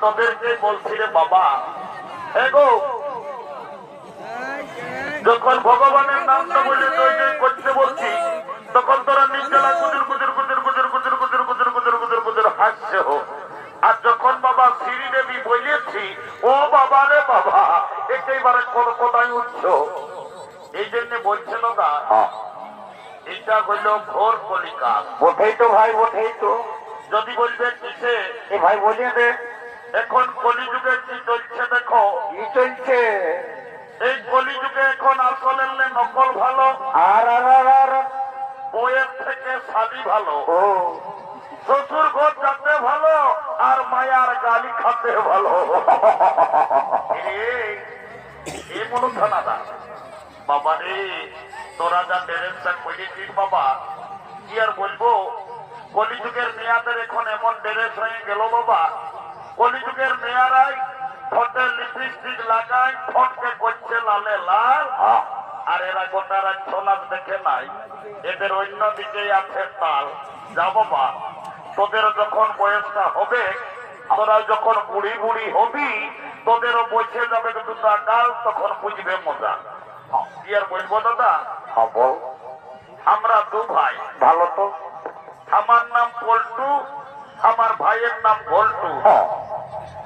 তোদেরকে বলছিলে বাবা এগো যখন ভগবানের নামটা বলে করতে বলছি তখন তোরা নিজেরা গুজুর গুজুর গুজুর গুজুর গুজুর গুজুর গুজুর গুজুর গুজুর গুজুর হাসছে হো। আর যখন বাবা শ্রীদেবী বলেছি ও বাবা রে বাবা একেবারে কোথায় উঠছ এই জন্য বলছিল না এটা হইল ঘোর কলিকাল। বোধেই তো ভাই, বোধেই তো। যদি বলবে কিসে এ ভাই বলিয়ে দে এখন কলিযুগে কি চলছে দেখো। কি চলছে এই কলিযুগে এখন আসলের নকল ভালো আর বইয়ের থেকে শালি ভালো, ও শ্বশুর ঘর যাতে ভালো আর মায়ার গালি খাতে ভালো। এই মনুধানাদা বাবা রে তোরা যা ডেরেন্সা করেছিস বাবা কি আর বলবো। কলিযুগের মেয়াদের এখন এমন ড্রেস হয়ে গেল বাবা কলিযুগের মেয়ারাই ঠোঁটে লিপস্টিক লাগায় ঠোঁটকে করছে লালে লাল আর এরা গোটা রাজ্য নাচ দেখে নাই এদের অন্যদিকে আছে তাল। যা বাবা তোদের যখন বয়সটা হবে তোরা যখন বুড়ি বুড়ি হবি তোদেরও বসে যাবে দুটা গাল তখন বুঝবে মজা। কি আর বলবো দাদা। বল। আমরা দু ভাই। ভালো তো। আমার নাম পল্টু আমার ভাইয়ের নাম বল্টু।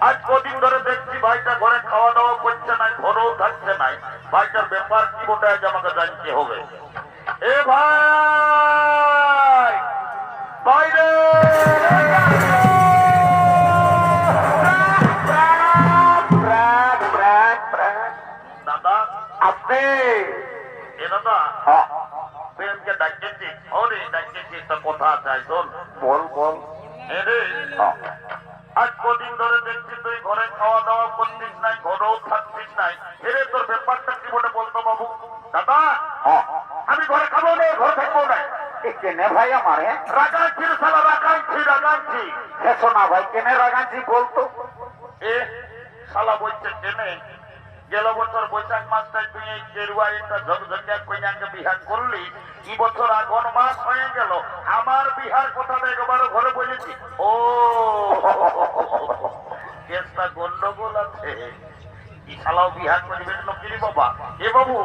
আজ কদিন ধরে দেখছি ভাইটা ঘরে খাওয়া দাওয়া করছে নাই ঘরেও থাকছে নাই। ভাইটার ব্যাপার কি ওটা আজ আমাকে জানতে হবে। এ ভাই বাইরে দাদা আপনি এ দাদা প্রেমকে ডাকিয়েছি ওরে ডাকিয়েছি একটা কথা চাই শোন। বল বল। রে আজ কদিন ধরে দেখছি তুই ঘরে খাওয়া দাওয়া করছিস নাই ঘরেও থাকছিস নাই এরে তোর ব্যাপারটা কি বলে বলতো বাবু। দাদা আমি ঘরে খাবো না ঘরে থাকবো না। কেনে ভাই আমার রাগাচ্ছি সালা রাগাচ্ছি রাগাচ্ছি। শোনা ভাই কেনে রাগাচ্ছি বলতো। এ শালা বলছে কেনে গেল বছর বৈশাখ মাসটায় তুই এই কেরুয়া একটা ঝকঝকিয়া কইনাকে বিহার করলি এই বছর আগুন মাস হয়ে গেল আমার বিহার কথাটা একবারও ঘরে বলেছি। ও কেসটা গন্ডগোল আছে এই শালাও বিহার করবে নকিরি বাবা। এ বাবু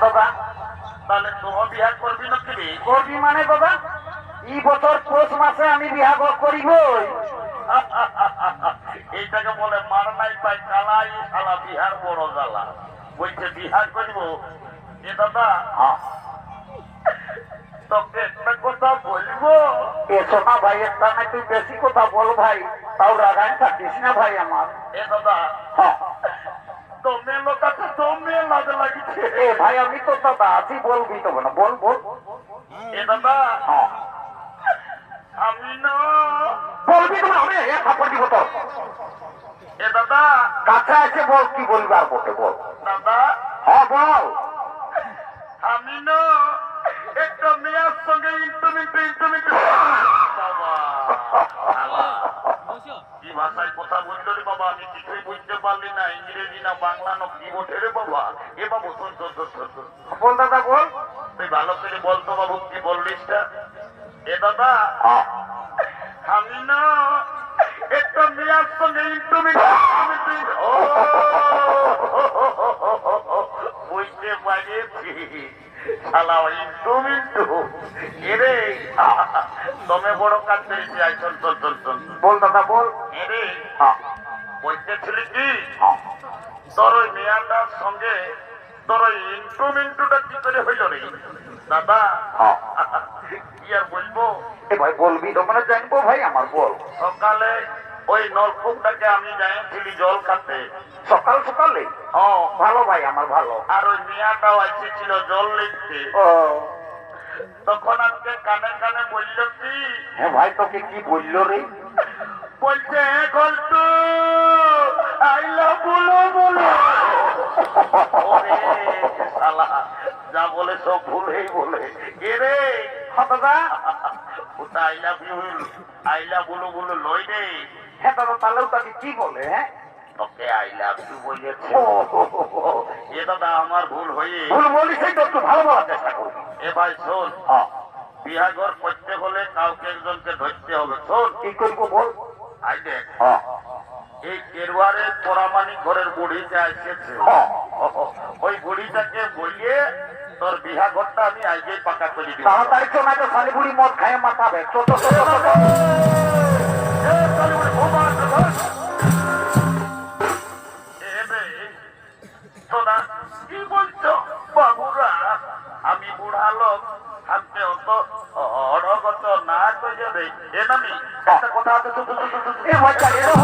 দাদা তাহলে তোমার বিহার করবি নকিরি। করবি মানে দাদা এই বছর পৌষ মাসে আমি বিহার করিব। এইটাকে বলে মার নাই পাই কালাই শালা বিহার বড় জ্বালা বলছে বিহার করবো। এ দাদা তোকে একটা কথা বলবো। এসো না ভাই একটা না তুই বেশি কথা বল ভাই তাও রাগান থাকিস না ভাই আমার। এ দাদা তোমে লোক আছে তোমে লাজ লাগিছে। এ ভাই আমি তো দাদা আছি বলবি তো না বল বল। এ দাদা আমি না বলবি তো আমি থাপড় দিব তো। এ দাদা কাছে আছে বল কি বলবি আর বলতে বল। দাদা বল। আমি না একটা মেয়ের সঙ্গে ইন্টারমিট বাবা কি ভাষায় কথা বলতো রে বাবা আমি কিছুই বুঝতে পারলি না ইংরেজি না বাংলা না কি বটে রে বাবা। এ বাবু শোন শোন শোন শোন বল দাদা বল। তুই ভালো করে বলতো বাবু কি বললিসটা। এ দাদা আমি না একটা মেয়ের সঙ্গে ইন্টারমিট বুঝতে পারিয়েছি শালা ইন্টু এরে তুমি বড় কাজ পেয়েছি আইসন চল বল দাদা বল। এরে বলতেছিলি কি তোর ওই মেয়াটার সঙ্গে তোর ওই ইন্টুটা কি করে হইল রে দাদা। কি আর বলবো। এ ভাই বলবি তো মানে জানবো ভাই আমার বল। সকালে ওই নলকূপটাকে আমি যাইছিলি জল খাতে সকাল সকালে। ভালো ভাই আমার ভালো। আর ওই মেয়াটাও আসছিল জল লিখতে তখন আজকে কানে কানে বলল কি। হ্যাঁ ভাই তোকে কি বললো রে। বলছে গল্টু আইলা বলো বলো। শালা যা বলে সব ভুলেই বলে। এ রে দাদা ওটা আইলা বিউল আইলা বলো বলো লই রে। হ্যাঁ দাদা তাহলেও তাকে কি বলে। হ্যাঁ তোকে আইলা তুই বলেছে। এ দাদা আমার ভুল হয়ে ভুল বলিস তো একটু ভালো বলার চেষ্টা করবি। এ ভাই শোন বিহাঘর করতে হলে কাউকে একজনকে ধরতে হবে। শোন কি করবো বল। আই দেখ এই কেরুয়ারের পরামানিক ঘরের বুড়িটা এসেছে, হ্যাঁ। ওই বুড়িটাকে বলিয়ে তোর বিহা ঘরটা আমি আজকেই পাকা করে দিব। তাড়াতাড়ি চো, না তো শালি বুড়ি মদ খায় মাতাবে। ছোট কি বলছো বাবুরা? আমি বুড়া লোক, হাতে অত অড়গত না করে রে। এ নামি একটা কথা আছে, এ ভাই চালিয়ে দাও,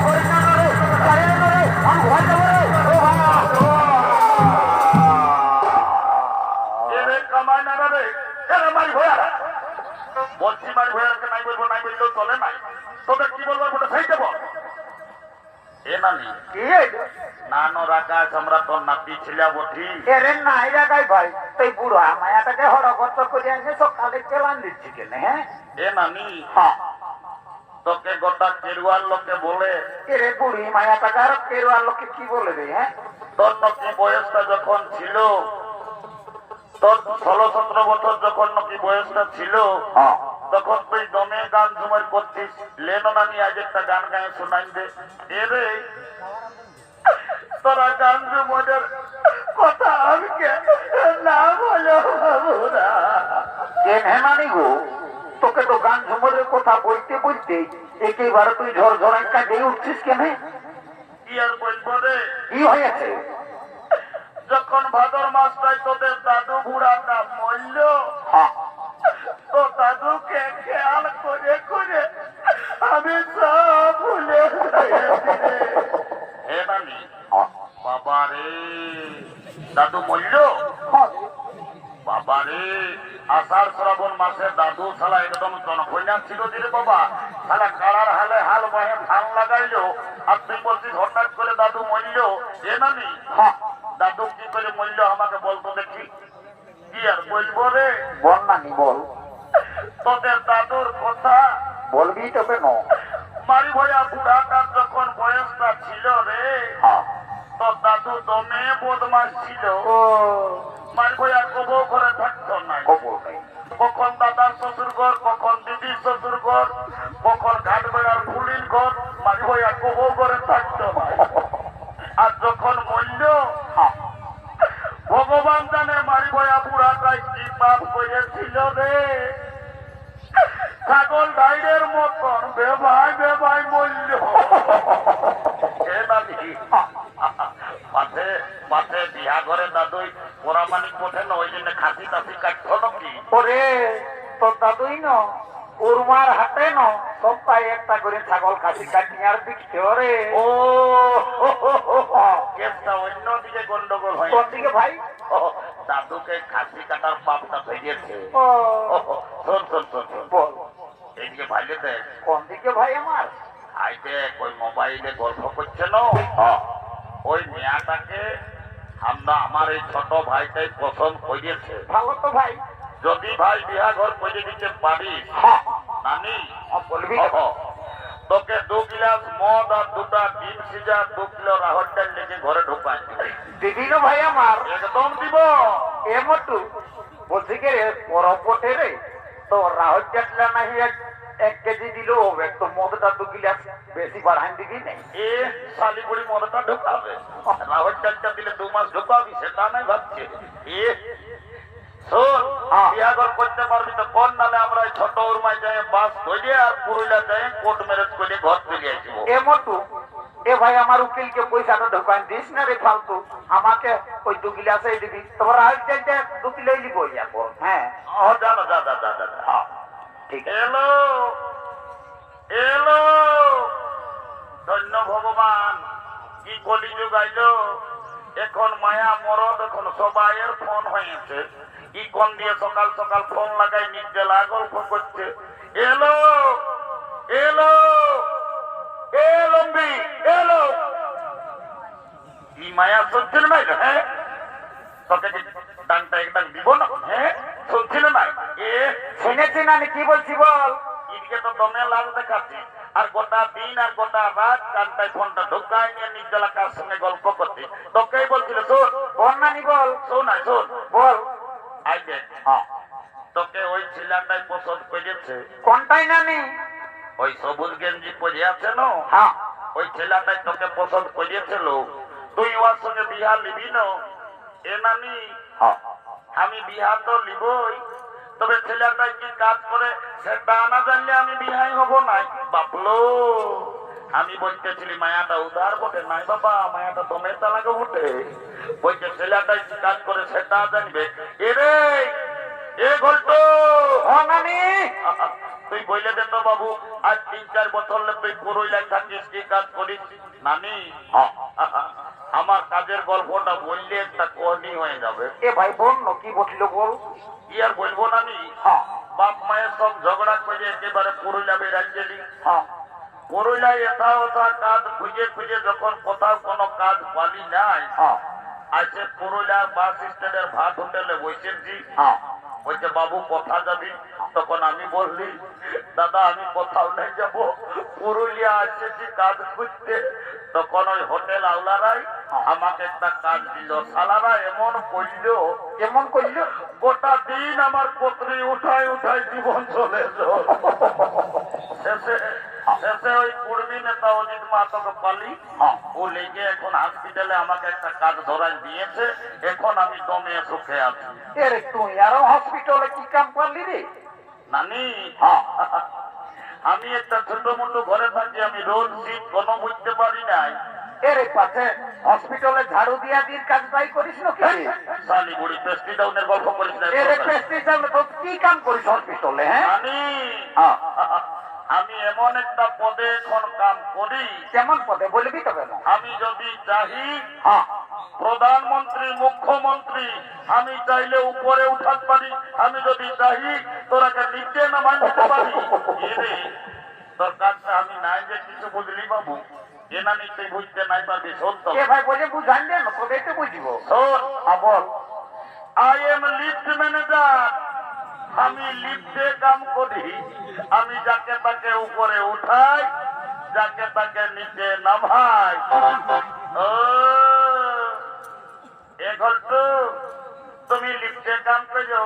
হরে না রে, চালিয়ে দাও রে, আমি ভয় যাবো রে। ও বাবা, এরে কামাই না রে, এরে মারি ভয়া বলছি, মারি ভয়াকে নাই বলবো, নাই বললেও চলে নাই। তোদের কি বলবো ওটা সেইটা বল। এ নামি কি হইলো? নানো রাকাশ, আমরা তোর নাতি ছিলা বটি। এরে নাই লাগাই ভাই, তুই বুড়া মায়াটাকে হড়গত করে আনে সকালে কেলান দিচ্ছি কেন? হ্যাঁ এ নানি হ্যাঁ, তোকে গোটা কেরুয়ার লোকে বলে, এরে বুড়ি মায়াটাকে আর কেরুয়ার লোকে কি বলে রে? হ্যাঁ, তোর নাকি বয়সটা যখন ছিল, তোর 16-17 বছর যখন নাকি বয়সটা ছিল, হ্যাঁ, তখন তুই দমে গান ঝুমার করতিস। লেনো নানি আজ একটা গান গায়ে শোনাই দে। এরে তোরা গান ঝুমাদের কথা আমি না বলো বাবুরা। কেন হে মানি গো, তোকে তো গান ঝুমরের কথা বলতে বলতে একেবারে তুই ঝরঝর একটা দিয়ে উঠছিস কেন? কি আর বলবো রে, কি হয়েছে? যখন ভাদর মাসটাই তোদের দাদু বুড়াটা মরল, হ্যাঁ, তো দাদুকে খেয়াল করে করে আমি সব ভুলে গেছি। বাবা রে, দাদু মরল। হ্যাঁ, বাবা রে, আষাঢ় শ্রাবণ মাসে দাদু শালা একদম জনকন্যা ছিল দিলে বাবা, শালা কালার হালে হাল বাহে ধান লাগাইলো, আর তুই বলছিস হঠাৎ করে দাদু মরল। এ নানি হ্যাঁ, দাদু কি করে মরল আমাকে বলতো দেখি। কি আর বলবো রে, বল নানি বল, তোদের দাদুর কথা। বলবি তো কেন? মারি ভয়া বুড়াটার যখন বয়সটা ছিল রে, হ্যাঁ, তোর দাদু দমে বদমাস ছিল। ও মারি ভয়া কবো করে থাকতো না। কবর নেই। কখন দাদার শ্বশুর ঘর, কখন দিদির শ্বশুর ঘর, কখন ঘাট বেড়ার ফুলির ঘর, মাঝে ভয়া কবো করে থাকতো না। আর যখন মূল্য হ্যাঁ, ভগবান জানে মারি ভয়া বুড়াটাই কি পাপ করেছিল রে, ছাগল ডাইরের মতন বেভাই বেভাই মূল্য। পাশে পাশে বিহা ঘরে দাদুই পরামানিক ওঠে না, ওই জন্য খাসি টাসি কাটতো নাকি। ওরে তোর দাদুই ন উর্মার হাতে ন সপ্তাহে একটা করে ছাগল খাসি কাটিয়ে আর বিকতে। ওরে ও কেসটা অন্যদিকে গন্ডগোল হয়। কোন দিকে ভাই? দাদুকে খাসি কাটার পাপটা ধরিয়েছে। ও শোন শোন শোন শোন, বল এইদিকে ভাইলে দেখ, কোন দিকে ভাই আমার? আইতে ওই মোবাইলে গল্প করছে না, ওই মেয়াটাকে আমরা আমার এই ছোট ভাইটাই পছন্দ করিয়েছে। ভালো তো ভাই। যদি ভাই বিয়া ঘর করে দিতে পারিস হ্যাঁ, নানি, বলবি তোকে 2 গিলাস মদ আর 2টা ডিম সিজা 2 কিলো রাহর ডাল লেগে ঘরে ঢোকাই দিদি না ভাই আমার? একদম দিব। এ মটু বলছি কে রে পরপটে রে, তো রাহুল চাটলা নাহি 1 কেজি দিল হবে, তো মদটা 2 গিলাস বেশি বাড়ান দিবি না? এ শালিগুড়ি মদটা ঢোকাবে, রাহর ডালটা দিলে 2 মাস ঢোকাবি সেটা নাই ভাবছে। এ শোন, বিয়াঘর করতে পারবি তো কোন, নালে আমরা ছোট উর্মায় যাই বাস ধরে আর পুরুলিয়া যাই কোর্ট ম্যারেজ করে ঘর চলে আসবো। এ মটু এ ভাই আমার উকিলকে পয়সাটা ঢোকান দিস না রে ফালতু, আমাকে ওই 2 গিলাসই দিবি, তোমার রাহুল চালটা 2 কিলোই লিবো যাবো। হ্যাঁ জানো, যা যা যা যা। হ্যাঁ ঠিক আছে। এলো এলো, ধন্য ভগবান, কি কলিযুগ আইলো। এখন মায়া মরদ, এখন সবাইয়ের ফোন হয়েছে। ইকন দিয়ে সকাল সকাল ফোন লাগাই নিজেলা গল্প করছে। এলো এলো এলম্বি এলো, কি মায়া শুনছিল না? হ্যাঁ, তোকে কি ডাংটা একদম দিব না? হ্যাঁ, শুনছিল না? এ শুনেছি না, আমি কি বলছি বল। এদিকে তো দমে লাল দেখাচ্ছি, আর গোটা দিন আর গোটা রাত কানটায় ফোনটা ঢুকাই নিয়ে নিজেলা কার সঙ্গে গল্প করছি। তোকেই বলছিল শোন, বল নানি বল, শোন আয় শোন, বল। আই দেখ, হ্যাঁ, তোকে ওই ছেলেটাই পছন্দ করেছে। কোনটাই নানি? ওই সবুজ গেঞ্জি পরে আছে না, হ্যাঁ, ওই ছেলেটাই তোকে পছন্দ করিয়েছিল, তুই ওর সঙ্গে বিহা নিবি না? এ নানি, হ্যাঁ আমি বিহা তো নিবই, তবে ছেলেটাই কি কাজ করে সেটা না জানলে আমি বিহাই হব নাই। বাপলো, আমি বলতেছিলি মায়াটা উদার বটে, নাই বাবা মায়াটা দমের তালাকে বটে। বলছে ছেলেটাই কি কাজ করে সেটা জানবে। এরে এ ঘটতো নানি, তুই বইলে দে তো বাবু, আজ 3-4 বছর তুই পুরুলিয়ায় থাকিস, কি কাজ করিস? নানি, আমার কাজের গল্পটা বললে একটা কোহনি হয়ে যাবে। এ ভাই বোন কি বলছিল বল? কি আর বলবো নানি, হ্যাঁ বাপ মায়ের সব ঝগড়া করে একেবারে পুরুলিয়া বেরাজ্যেলি। হ্যাঁ পুরুলিয়ায় এটা ওটা কাজ খুঁজে খুঁজে যখন কোথাও কোনো কাজ পালি নাই, হ্যাঁ আছে পুরুলিয়ার বাস স্ট্যান্ডের ভাত হোটেলে বসেছি। হ্যাঁ বলছে বাবু কোথা যাবি? তখন আমি বললি দাদা আমি কোথাও নাই যাব, পুরুলিয়া আসেছি কাজ খুঁজতে। তখন ওই হোটেল আওলারাই আমাকে একটা কাজ দিল। শালারা এমন করলো, কেমন করলো? গোটা দিন আমার পত্নী উঠায় উঠায় জীবন চলে এলো। শেষে শেষে ওই কুর্মী নেতা অজিত মাহাতোকে পালি, ও লেগে এখন হসপিটালে আমাকে একটা কাজ ধরাই দিয়েছে। এখন আমি দমে সুখে আছি। এরে তুই আরো হসপিটালে কি কাম করলি রে? নানি, হ্যাঁ আমি একটা ছোট মোটো ঘরে থাকি, আমি রোজ শীত কোনো বুঝতে পারি নাই। এরে পাশে হসপিটালে ঝাড়ু দিয়া দিন কাজটাই করিস না কি? শালি বুড়ি পেস্টি ডাউনের গল্প করিস না। এরে প্রেসক্রিপশন তো কি কাম করিস হসপিটালে? হ্যাঁ নানি, হ্যাঁ আমি এমন একটা পদে এখন কাম করি, কেমন পদে বলবি তবে না? আমি যদি চাহি হ্যাঁ প্রধানমন্ত্রী মুখ্যমন্ত্রী, আমি চাইলে উপরে উঠাতে পারি, আমি যদি চাহি তোরাকে নিচে নামাই দিতে পারি। এরে তোর কাজটা আমি নাই যে কিছু বুঝলি বাবু, এ না নিতে বুঝতে নাই পারবি। শোন তো, এ ভাই বলে বুঝান দে না, তবে তো বুঝবো। শোন, বল। আই এম লিফট ম্যানেজার, আমি লিফটে কাম করি। আমি যাকে তাকে উপরে উঠাই, যাকে তাকে নিচে নামাই। ও এ ঘটতো, তুমি লিফটে কাম করো,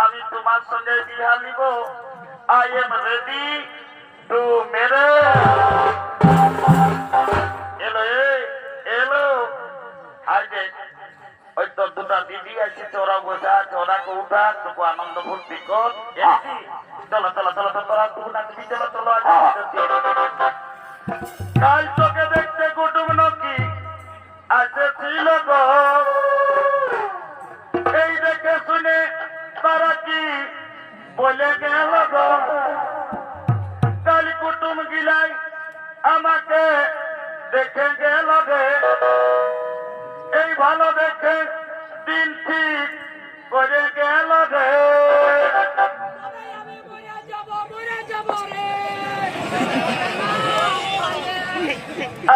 আমি তোমার সঙ্গে বিহা নিব। I am ready to marriage. এলো এলো, আই যে ওই তো দুটা দিদি আছে, ওরা বসে আছে, ওরাকে উঠা তোকে আনন্দ ফুর্তি কর। চলো চলো চলো তো, তোরা তুই না দিদি, চলো চলো। কাল তোকে দেখতে কুটুম নাকি আসেছিল গো, এই দেখে শুনে তারা কি বলে গেল গো। কাল কুটুম গিলাই আমাকে দেখে গেল রে, এই ভালো দেখে দিন ঠিক করে গেল রে।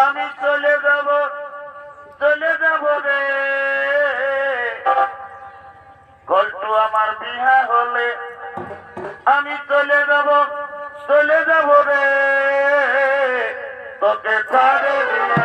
আমি চলে যাব রে, গল্প আমার বিহা হলে আমি চলে যাব রে, তোকে ছাড়ে দিয়ে।